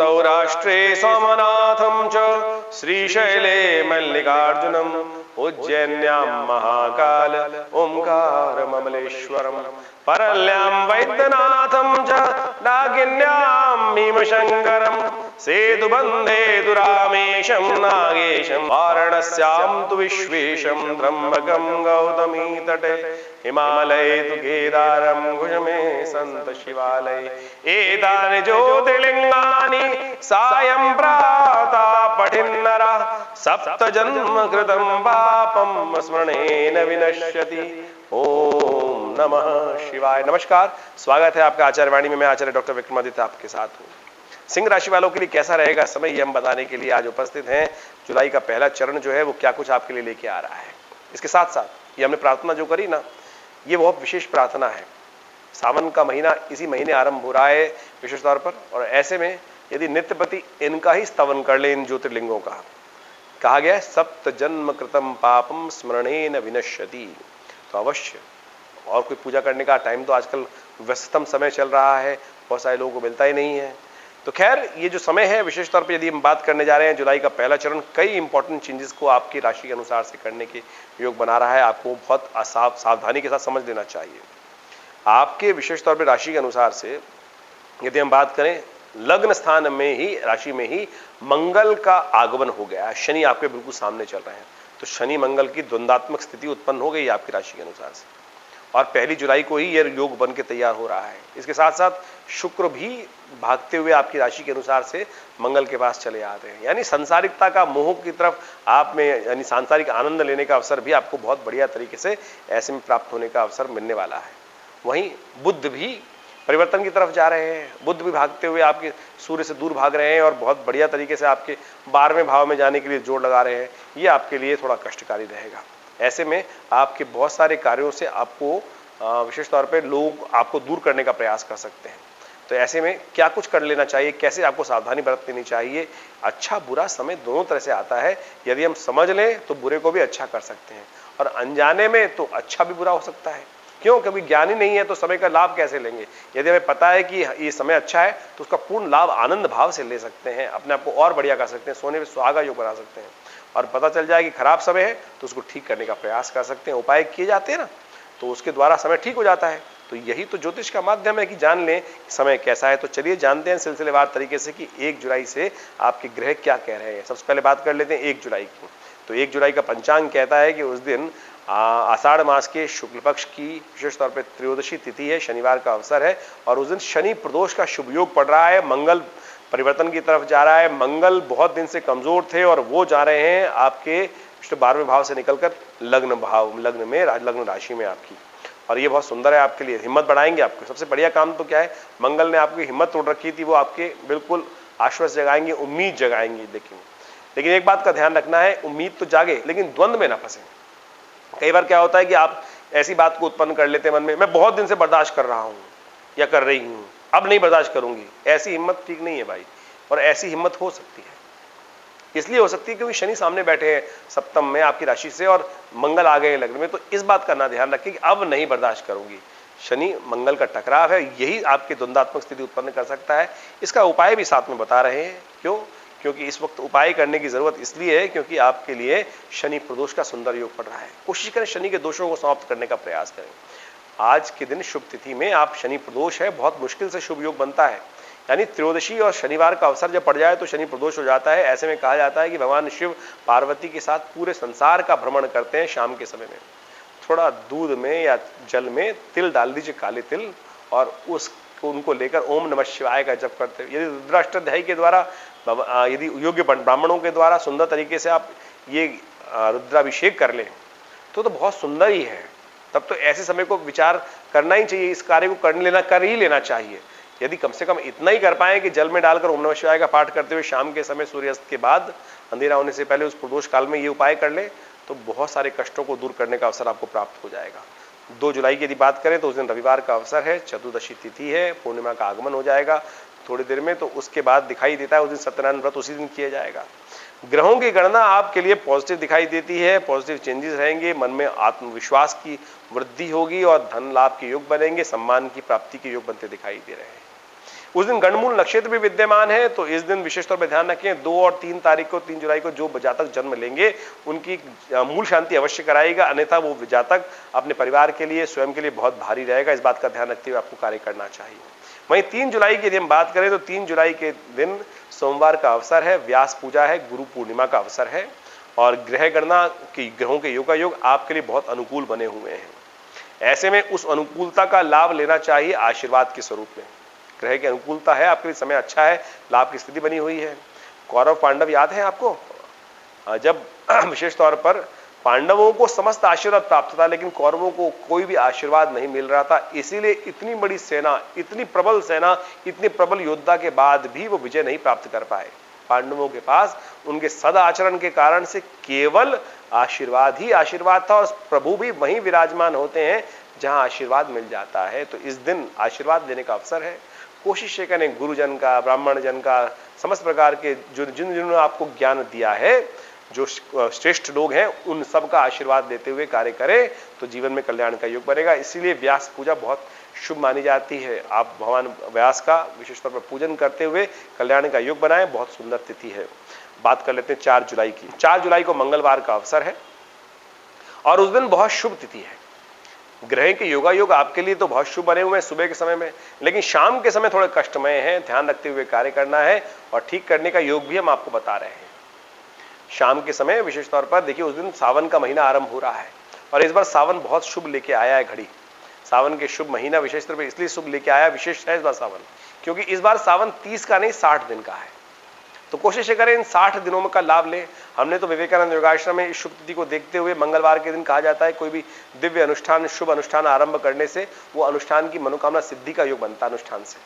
सौराष्ट्रे सोमनाथं च श्रीशैले मल्लिकार्जुनम् उज्जैन्यां महाकाल ओंकारममलेश्वरम् परल्यां वैद्यनाथं च नागिन्यां भीमशङ्करम् सेतुबन्धे तु रामेशं नागेशं वाराणस्यां तु विश्वेशं त्र्यम्बकं गौतमी तटे हिमालये तु केदारं कुशमे सन्त शिवालये एतानि ज्योतिर्लिङ्गानि सायं प्रातः पठिन्नरः सप्त जन्म कृतं पापं स्मरणेन विनश्यति। ओम नमः शिवाय। नमस्कार, स्वागत है आपका आचार्य वाणी में। मैं आचार्य डॉक्टर विक्रमादित्य आपके साथ हूँ। सिंह राशि वालों के लिए कैसा रहेगा समय, ये हम बताने के लिए आज उपस्थित हैं। जुलाई का पहला चरण जो है वो क्या कुछ आपके लिए लेके आ रहा है। इसके साथ साथ ये हमने प्रार्थना जो करी ना, ये बहुत विशेष प्रार्थना है। सावन का महीना इसी महीने आरंभ हो रहा है विशेष तौर पर, और ऐसे में यदि नित्यपति इनका ही स्तवन कर ले, इन ज्योतिर्लिंगों का, कहा गया है सप्त जन्म कृतम पापम स्मरणेन विनश्यति, तो अवश्य। और कोई पूजा करने का टाइम तो आजकल व्यस्ततम समय चल रहा है, बहुत सारे लोगों को मिलता ही नहीं है। तो खैर, ये जो समय है विशेष तौर पे यदि हम बात करने जा रहे हैं, जुलाई का पहला चरण कई इंपॉर्टेंट चेंजेस को आपकी राशि के अनुसार से करने के योग बना रहा है। आपको बहुत सावधानी के साथ समझ लेना चाहिए। आपके विशेष तौर पर राशि के अनुसार से यदि हम बात करें, लग्न स्थान में ही, राशि में ही मंगल का आगमन हो गया है। शनि आपके बिल्कुल सामने चल रहे हैं, तो शनि मंगल की द्वंद्वात्मक स्थिति उत्पन्न हो गई आपकी राशि के अनुसार से, और 1 जुलाई को ही यह योग बन के तैयार हो रहा है। इसके साथ साथ शुक्र भी भागते हुए आपकी राशि के अनुसार से मंगल के पास चले आते हैं, यानी सांसारिकता का मोह की तरफ आप में, यानी सांसारिक आनंद लेने का अवसर भी आपको बहुत बढ़िया तरीके से ऐसे में प्राप्त होने का अवसर मिलने वाला है। वहीं बुध भी परिवर्तन की तरफ जा रहे हैं। बुध भी भागते हुए आपके सूर्य से दूर भाग रहे हैं और बहुत बढ़िया तरीके से आपके 12वें भाव में जाने के लिए जोर लगा रहे हैं। ये आपके लिए थोड़ा कष्टकारी रहेगा। ऐसे में आपके बहुत सारे कार्यों से आपको विशेष तौर पे लोग आपको दूर करने का प्रयास कर सकते हैं। तो ऐसे में क्या कुछ कर लेना चाहिए, कैसे आपको सावधानी बरत लेनी चाहिए। अच्छा बुरा समय दोनों तरह से आता है। यदि हम समझ लें तो बुरे को भी अच्छा कर सकते हैं, और अनजाने में तो अच्छा भी बुरा हो सकता है। क्यों? क्योंकि ज्ञानी नहीं है तो समय का लाभ कैसे लेंगे। यदि हमें पता है कि ये समय अच्छा है तो उसका पूर्ण लाभ आनंद भाव से ले सकते हैं, अपने आप को और बढ़िया कर सकते हैं, सोने पे सुहागा योग बना सकते हैं। और पता चल जाए कि खराब समय है तो उसको ठीक करने का प्रयास कर सकते हैं। उपाय किए जाते हैं ना, तो उसके द्वारा समय ठीक हो जाता है। तो यही तो ज्योतिष का माध्यम है कि जान लें समय कैसा है। तो चलिए जानते हैं सिलसिलेवार तरीके से कि 1 जुलाई से आपके ग्रह क्या कह रहे हैं। सबसे पहले बात कर लेते हैं 1 जुलाई की। तो 1 जुलाई का पंचांग कहता है कि उस दिन आषाढ़ मास के शुक्ल पक्ष की विशेष तौर पर त्रयोदशी तिथि है, शनिवार का अवसर है, और उस दिन शनि प्रदोष का शुभ योग पड़ रहा है। मंगल परिवर्तन की तरफ जा रहा है। मंगल बहुत दिन से कमजोर थे और वो जा रहे हैं आपके 12वें भाव से निकलकर लग्न राशि में आपकी, और ये बहुत सुंदर है आपके लिए। हिम्मत बढ़ाएंगे आपको। सबसे बढ़िया काम तो क्या है, मंगल ने आपकी हिम्मत तोड़ रखी थी, वो आपके बिल्कुल आश्वस्त जगाएंगे, उम्मीद जगाएंगे। लेकिन एक बात का ध्यान रखना है, उम्मीद तो जागे लेकिन द्वंद्व में ना फंसे। कई बार क्या होता है कि आप ऐसी बात को उत्पन्न कर लेते हैं मन में, मैं बहुत दिन से बर्दाश्त कर रहा हूं या कर रही हूं, अब नहीं बर्दाश्त करूंगी। ऐसी हिम्मत ठीक नहीं है भाई, और ऐसी हिम्मत हो सकती है, इसलिए हो सकती है क्योंकि शनि सामने बैठे हैं सप्तम में आपकी राशि से, और मंगल आ गए लग्न में। तो इस बात का ना ध्यान रखें कि अब नहीं बर्दाश्त करूंगी। शनि मंगल का टकराव है, यही आपकी द्वंद्वात्मक स्थिति उत्पन्न कर सकता है। इसका उपाय भी साथ में बता रहे हैं। क्यों? क्योंकि इस वक्त उपाय करने की जरूरत इसलिए है क्योंकि आपके लिए शनि प्रदोष का सुंदर योग पड़ रहा है। कोशिश करें शनि के दोषों को समाप्त करने का प्रयास करें। आज के दिन शुभ तिथि में आप, शनि प्रदोष है, बहुत मुश्किल से शुभ योग बनता है, यानी त्रयोदशी और शनिवार का अवसर जब पड़ जाए तो शनि प्रदोष हो जाता है। ऐसे में कहा जाता है कि भगवान शिव पार्वती के साथ पूरे संसार का भ्रमण करते हैं शाम के समय में। थोड़ा दूध में या जल में तिल डाल दीजिए, काले तिल, और उनको लेकर ओम नमः शिवाय का जप करते हैं। यदि रुद्राष्टाध्यायी के द्वारा, यदि योग्य ब्राह्मणों के द्वारा सुंदर तरीके से आप ये रुद्राभिषेक कर लें तो बहुत सुंदर ही है। तब तो ऐसे समय को विचार करना ही चाहिए, इस कार्य को कर ही लेना चाहिए। यदि कम से कम इतना ही कर पाए कि जल में डालकर ओम नमः शिवाय का पाठ करते हुए शाम के समय सूर्यास्त के बाद, अंधेरा होने से पहले, उस प्रदोष काल में ये उपाय कर ले तो बहुत सारे कष्टों को दूर करने का अवसर आपको प्राप्त हो जाएगा। 2 जुलाई की यदि बात करें तो उस दिन रविवार का अवसर है, चतुर्दशी तिथि है, पूर्णिमा का आगमन हो जाएगा थोड़ी देर में। तो उसके बाद दिखाई देता है उस दिन सत्यनारायण व्रत उसी दिन किया जाएगा। ग्रहों की गणना आपके लिए पॉजिटिव दिखाई देती है। पॉजिटिव चेंजेस रहेंगे, मन में आत्मविश्वास की वृद्धि होगी और धन लाभ के योग बनेंगे, सम्मान की प्राप्ति के योग बनते दिखाई दे रहे हैं। उस दिन गणमूल नक्षत्र भी विद्यमान है, तो इस दिन विशेष तौर पर ध्यान रखें 2 और 3 तारीख को, 3 जुलाई को जो जातक जन्म लेंगे उनकी मूल शांति अवश्य कराएगा, अन्यथा वो जातक अपने परिवार के लिए, स्वयं के लिए बहुत भारी रहेगा। इस बात का ध्यान रखते हुए आपको कार्य करना चाहिए। वहीं 3 जुलाई की यदि हम बात करें तो 3 जुलाई के दिन सोमवार का अवसर है, व्यास पूजा है, गुरु पूर्णिमा का अवसर है और ग्रह गणना की ग्रहों के योगायोग आपके लिए बहुत अनुकूल बने हुए हैं। ऐसे में उस अनुकूलता का लाभ लेना चाहिए आशीर्वाद के स्वरूप में। ग्रह की अनुकूलता है, आपके लिए समय अच्छा है, लाभ की स्थिति बनी हुई है। कौरव पांडव याद है आपको, जब विशेष तौर पर पांडवों को समस्त आशीर्वाद प्राप्त था लेकिन कौरवों को कोई भी आशीर्वाद नहीं मिल रहा था, इसीलिए इतनी बड़ी सेना, इतनी प्रबल सेना, इतने प्रबल योद्धा के बाद भी वो विजय नहीं प्राप्त कर पाए। पांडवों के पास उनके सदा आचरण के कारण से केवल आशीर्वाद ही आशीर्वाद था और प्रभु भी वहीं विराजमान होते हैं जहां आशीर्वाद मिल जाता है। तो इस दिन आशीर्वाद देने का अवसर है। कोशिश ये करें गुरुजन का, ब्राह्मण जन का, समस्त प्रकार के जिन्होंने आपको ज्ञान दिया है, जो श्रेष्ठ लोग हैं, उन सब का आशीर्वाद देते हुए कार्य करें तो जीवन में कल्याण का योग बनेगा। इसीलिए व्यास पूजा बहुत शुभ मानी जाती है। आप भगवान व्यास का विशेष तौर पर पूजन करते हुए कल्याण का योग बनाएं। बहुत सुंदर तिथि है। बात कर लेते हैं 4 जुलाई की। 4 जुलाई को मंगलवार का अवसर है और उस दिन बहुत शुभ तिथि है। ग्रह के योगायोग आपके लिए तो बहुत शुभ बने हुए हैं सुबह के समय में, लेकिन शाम के समय थोड़े कष्टमय हैं, ध्यान रखते हुए कार्य करना है और ठीक करने का योग भी हम आपको बता रहे हैं। शाम के समय विशेष तौर पर देखिए, उस दिन सावन का महीना आरंभ हो रहा है और इस बार सावन बहुत शुभ लेके आया है। घड़ी सावन के शुभ महीना विशेष तौर पर इसलिए शुभ लेके आया, विशेष है इस बार सावन, क्योंकि इस बार सावन 30 का नहीं 60 दिन का है। तो कोशिश करें इन 60 दिनों का लाभ लें। हमने तो विवेकानंद योगाश्रम में इस शुभ तिथि को देखते हुए मंगलवार के दिन कहा जाता है कोई भी दिव्य अनुष्ठान, शुभ अनुष्ठान आरंभ करने से वो अनुष्ठान की मनोकामना सिद्धि का योग बनता है अनुष्ठान से।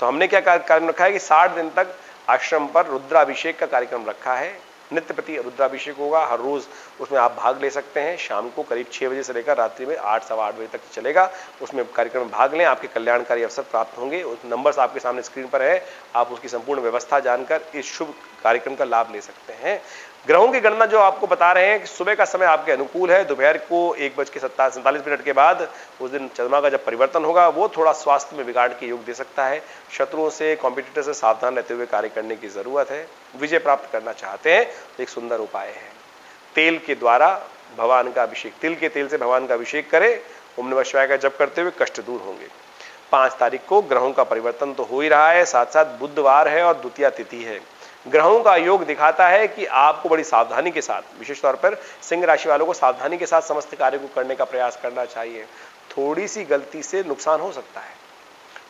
तो हमने क्या कार्यक्रम रखा है कि 60 दिन तक आश्रम पर रुद्राभिषेक का कार्यक्रम रखा है। नित्य प्रति रुद्राभिषेक होगा, हर रोज उसमें आप भाग ले सकते हैं। शाम को करीब 6 बजे से लेकर रात्रि में 8 सवा 8 बजे तक चलेगा। उसमें कार्यक्रम में भाग लें, आपके कल्याणकारी अवसर प्राप्त होंगे। उस नंबर्स आपके सामने स्क्रीन पर है, आप उसकी संपूर्ण व्यवस्था जानकर इस शुभ कार्यक्रम का लाभ ले सकते हैं। ग्रहों की गणना जो आपको बता रहे हैं कि सुबह का समय आपके अनुकूल है, दोपहर को 1:47 के बाद उस दिन चंद्रमा का जब परिवर्तन होगा वो थोड़ा स्वास्थ्य में बिगाड़ के योग दे सकता है। शत्रुओं से, कॉम्पिटिटर से सावधान रहते हुए कार्य करने की जरूरत है। विजय प्राप्त करना चाहते हैं तो एक सुंदर उपाय है, तेल के द्वारा भगवान का अभिषेक, तिल के तेल से भगवान का अभिषेक करें। ओम नमः शिवाय का जप करते हुए कष्ट दूर होंगे। 5 तारीख को ग्रहों का परिवर्तन तो हो ही रहा है, साथ साथ बुधवार है और द्वितीया तिथि है। ग्रहों का योग दिखाता है कि आपको बड़ी सावधानी के साथ, विशेष तौर पर सिंह राशि वालों को सावधानी के साथ समस्त कार्य को करने का प्रयास करना चाहिए। थोड़ी सी गलती से नुकसान हो सकता है,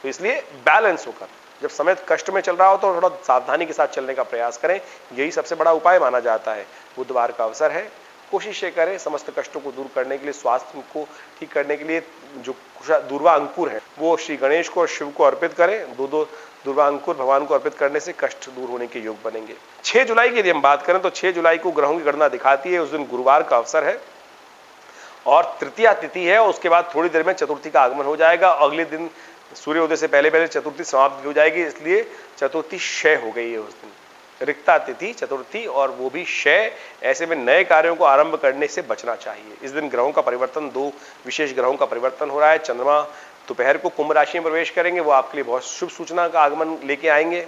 तो इसलिए बैलेंस होकर जब समय कष्ट में चल रहा हो तो थोड़ा सावधानी के साथ चलने का प्रयास करें। यही सबसे बड़ा उपाय माना जाता है। बुधवार का अवसर है, कोशिश ये करें समस्त कष्टों को दूर करने के लिए, स्वास्थ्य को ठीक करने के लिए जो दूर्वा अंकुर है वो श्री गणेश को और शिव को अर्पित करें। दो दूर्वा अंकुर भगवान को अर्पित करने से कष्ट दूर होने के योग बनेंगे। 6 जुलाई की यदि हम बात करें तो 6 जुलाई को ग्रहों की गणना दिखाती है, उस दिन गुरुवार का अवसर है और तृतीया तिथि है। उसके बाद थोड़ी देर में चतुर्थी का आगमन हो जाएगा। अगले दिन सूर्योदय से पहले पहले चतुर्थी समाप्त हो जाएगी, इसलिए चतुर्थी क्षय हो गई है उस दिन। रिक्ता तिथि चतुर्थी और वो भी क्षय। ऐसे में नए कार्यों को आरंभ करने से बचना चाहिए। इस दिन ग्रहों का परिवर्तन, 2 विशेष ग्रहों का परिवर्तन हो रहा है। चंद्रमा दोपहर को कुंभ राशि में प्रवेश करेंगे, वो आपके लिए बहुत शुभ सूचना का आगमन लेके आएंगे।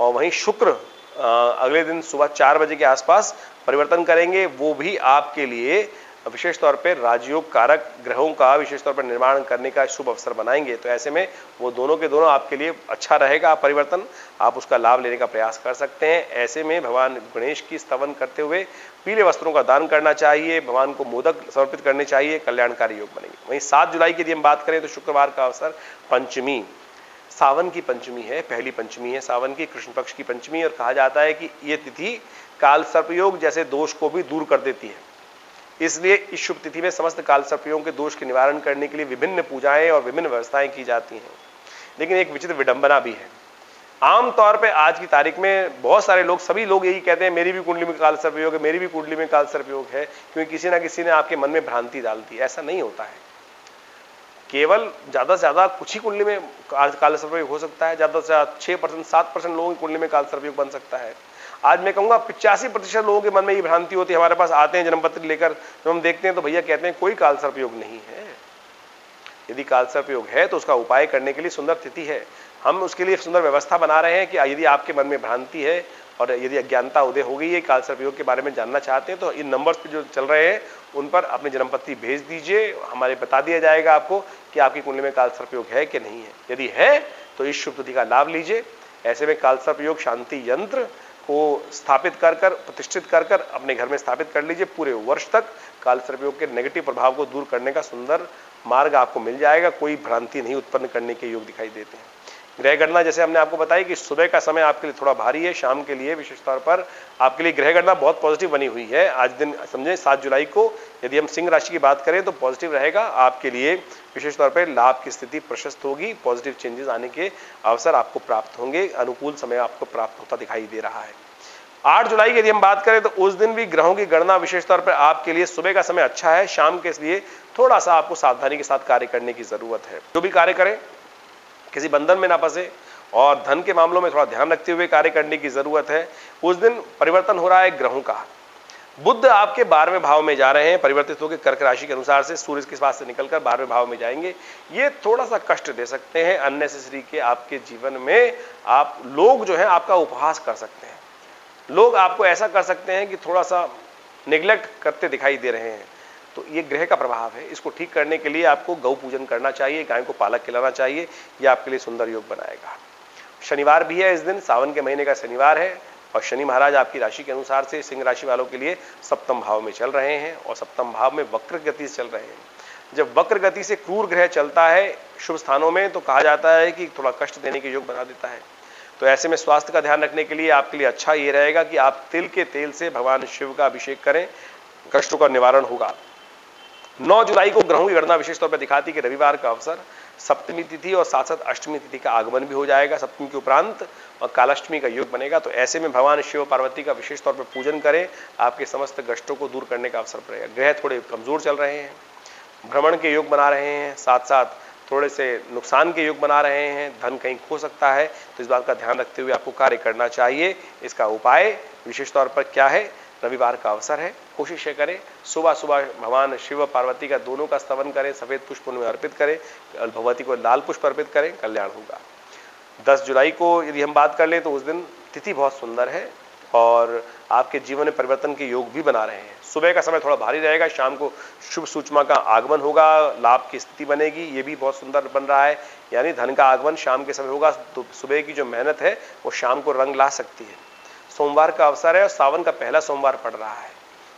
और वहीं शुक्र अगले दिन सुबह 4 बजे के आसपास परिवर्तन करेंगे, वो भी आपके लिए विशेष तौर पर राजयोग कारक ग्रहों का विशेष तौर पर निर्माण करने का शुभ अवसर बनाएंगे। तो ऐसे में वो दोनों के दोनों आपके लिए अच्छा रहेगा परिवर्तन, आप उसका लाभ लेने का प्रयास कर सकते हैं। ऐसे में भगवान गणेश की स्तवन करते हुए पीले वस्त्रों का दान करना चाहिए, भगवान को मोदक समर्पित करने चाहिए, कल्याणकारी योग बनेंगे। वहीं 7 जुलाई की यदि हम बात करें तो शुक्रवार का अवसर पंचमी, सावन की पंचमी है, पहली पंचमी है सावन की, कृष्ण पक्ष की पंचमी। और कहा जाता है कि ये तिथि काल सर्पयोग जैसे दोष को भी दूर कर देती है। इसलिए इस शुभ तिथि में समस्त काल सर्पयों के दोष के निवारण करने के लिए विभिन्न पूजाएं और विभिन्न व्यवस्थाएं की जाती हैं। लेकिन एक विचित्र विडंबना भी है। आमतौर पे आज की तारीख में बहुत सारे लोग, सभी लोग यही कहते हैं मेरी भी कुंडली में काल सर्पयोग है, मेरी भी कुंडली में काल सर्पयोग है, क्योंकि किसी ना किसी ने आपके मन में भ्रांति डाल दी। ऐसा नहीं होता है। केवल ज्यादा से ज्यादा कुछ ही कुंडली में काल सर्पयोग हो सकता है, ज्यादा से ज्यादा 6% 7% लोगों की कुंडली में काल सर्पयोग बन सकता है। आज मैं कहूंगा 85% लोगों के मन में ये भ्रांति होती है। हमारे पास आते हैं जन्मपत्र लेकर, जब हम देखते हैं तो भैया कहते हैं कोई काल सर्पयोग नहीं है। यदि काल सर्पयोग है तो उसका उपाय करने के लिए सुंदर तिथि है। हम उसके लिए सुंदर व्यवस्था बना रहे हैं कि यदि आपके मन में भ्रांति है और यदि अज्ञानता उदय हो गई है, कालसर्प योग के बारे में जानना चाहते हैं, तो इन नंबर्स पे जो चल रहे हैं उन पर अपनी जन्मपत्ति भेज दीजिए। हमारे बता दिया जाएगा आपको कि आपकी कुंडली में कालसर्प योग है कि नहीं है। यदि है तो इस शुभ तिथि का लाभ लीजिए। ऐसे में कालसर्प योग शांति यंत्र को स्थापित कर प्रतिष्ठित कर अपने घर में स्थापित कर लीजिए। पूरे वर्ष तक कालसर्प योग के नेगेटिव प्रभाव को दूर करने का सुंदर मार्ग आपको मिल जाएगा। कोई भ्रांति नहीं उत्पन्न करने के योग दिखाई देते हैं। ग्रह गणना जैसे हमने आपको बताई कि सुबह का समय आपके लिए थोड़ा भारी है, शाम के लिए विशेष तौर पर आपके लिए ग्रह गणना बहुत पॉजिटिव बनी हुई है। आज दिन समझे 7 जुलाई को यदि हम सिंह राशि की बात करें तो पॉजिटिव रहेगा आपके लिए। विशेष तौर पर लाभ की स्थिति प्रशस्त होगी, पॉजिटिव चेंजेस आने के अवसर आपको प्राप्त होंगे, अनुकूल समय आपको प्राप्त होता दिखाई दे रहा है। 8 जुलाई की यदि हम बात करें तो उस दिन भी ग्रहों की गणना विशेष तौर पर आपके लिए सुबह का समय अच्छा है, शाम के लिए थोड़ा सा आपको सावधानी के साथ कार्य करने की जरूरत है। जो भी कार्य करें किसी बंधन में ना फंसे और धन के मामलों में थोड़ा ध्यान रखते हुए कार्य करने की जरूरत है। उस दिन परिवर्तन हो रहा है ग्रहों का। बुध आपके 12वें भाव में जा रहे हैं, परिवर्तित होकर कर्क राशि के अनुसार से सूर्य के पास से निकलकर 12वें भाव में जाएंगे। ये थोड़ा सा कष्ट दे सकते हैं अननेसेसरी के आपके जीवन में। आप लोग जो है आपका उपहास कर सकते हैं, लोग आपको ऐसा कर सकते हैं कि थोड़ा सा निग्लेक्ट करते दिखाई दे रहे हैं। तो ये ग्रह का प्रभाव है। इसको ठीक करने के लिए आपको गौ पूजन करना चाहिए, गाय को पालक खिलाना चाहिए। यह आपके लिए सुंदर योग बनाएगा। शनिवार भी है इस दिन, सावन के महीने का शनिवार है और शनि महाराज आपकी राशि के अनुसार से सिंह राशि वालों के लिए सप्तम भाव में चल रहे हैं और सप्तम भाव में वक्र गति से चल रहे हैं। जब वक्र गति से क्रूर ग्रह चलता है शुभ स्थानों में तो कहा जाता है कि थोड़ा कष्ट देने के योग बना देता है। तो ऐसे में स्वास्थ्य का ध्यान रखने के लिए आपके लिए अच्छा ये रहेगा कि आप तिल के तेल से भगवान शिव का अभिषेक करें, कष्टों का निवारण होगा। 9 जुलाई को ग्रहों की गणना विशेष तौर पर दिखाती कि रविवार का अवसर, सप्तमी तिथि और साथ साथ अष्टमी तिथि का आगमन भी हो जाएगा सप्तमी के उपरांत और कालाष्टमी का योग बनेगा। तो ऐसे में भगवान शिव पार्वती का विशेष तौर पर पूजन करें, आपके समस्त कष्टों को दूर करने का अवसर पड़ेगा। ग्रह थोड़े कमजोर चल रहे हैं, भ्रमण के योग बना रहे हैं, साथ साथ थोड़े से नुकसान के योग बना रहे हैं, धन कहीं खो सकता है। तो इस बात का ध्यान रखते हुए आपको कार्य करना चाहिए। इसका उपाय विशेष तौर पर क्या है, रविवार का अवसर है, कोशिश करें सुबह सुबह भगवान शिव पार्वती का दोनों का स्तवन करें, सफेद पुष्प उनमें अर्पित करें, भगवती को लाल पुष्प अर्पित करें, कल्याण होगा। 10 जुलाई को यदि हम बात कर लें तो उस दिन तिथि बहुत सुंदर है और आपके जीवन में परिवर्तन के योग भी बना रहे हैं। सुबह का समय थोड़ा भारी रहेगा, शाम को शुभ सूचना का आगमन होगा, लाभ की स्थिति बनेगी, ये भी बहुत सुंदर बन रहा है। यानी धन का आगमन शाम के समय होगा, तो सुबह की जो मेहनत है वो शाम को रंग ला सकती है। सोमवार का अवसर है और सावन का पहला सोमवार पड़ रहा है,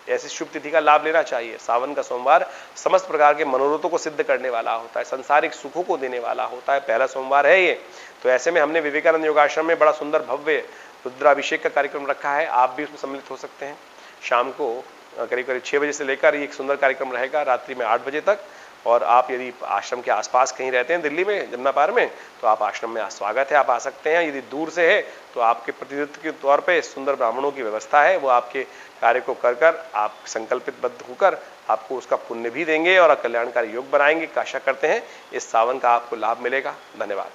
ऐसी शुभ तिथि का लाभ लेना चाहिए। सावन का सोमवार समस्त प्रकार के मनोरथों को सिद्ध करने वाला होता है, संसारिक सुखों को देने वाला होता है, पहला सोमवार है ये। तो ऐसे में हमने विवेकानंद योगाश्रम में बड़ा सुंदर भव्य रुद्राभिषेक का कार्यक्रम रखा है, आप भी उसमें सम्मिलित हो सकते हैं। शाम को करीब करीब 6 बजे से लेकर ये एक सुंदर कार्यक्रम रहेगा रात्रि में 8 बजे तक। और आप यदि आश्रम के आसपास कहीं रहते हैं दिल्ली में जमुना पार में तो आप आश्रम में स्वागत है, आप आ सकते हैं। यदि दूर से है तो आपके प्रतिनिधित्व के तौर पे सुंदर ब्राह्मणों की व्यवस्था है, वो आपके कार्य को कर आप संकल्पितबद्ध होकर आपको उसका पुण्य भी देंगे और कल्याणकारी योग बनाएंगे। आशा करते हैं इस सावन का आपको लाभ मिलेगा। धन्यवाद।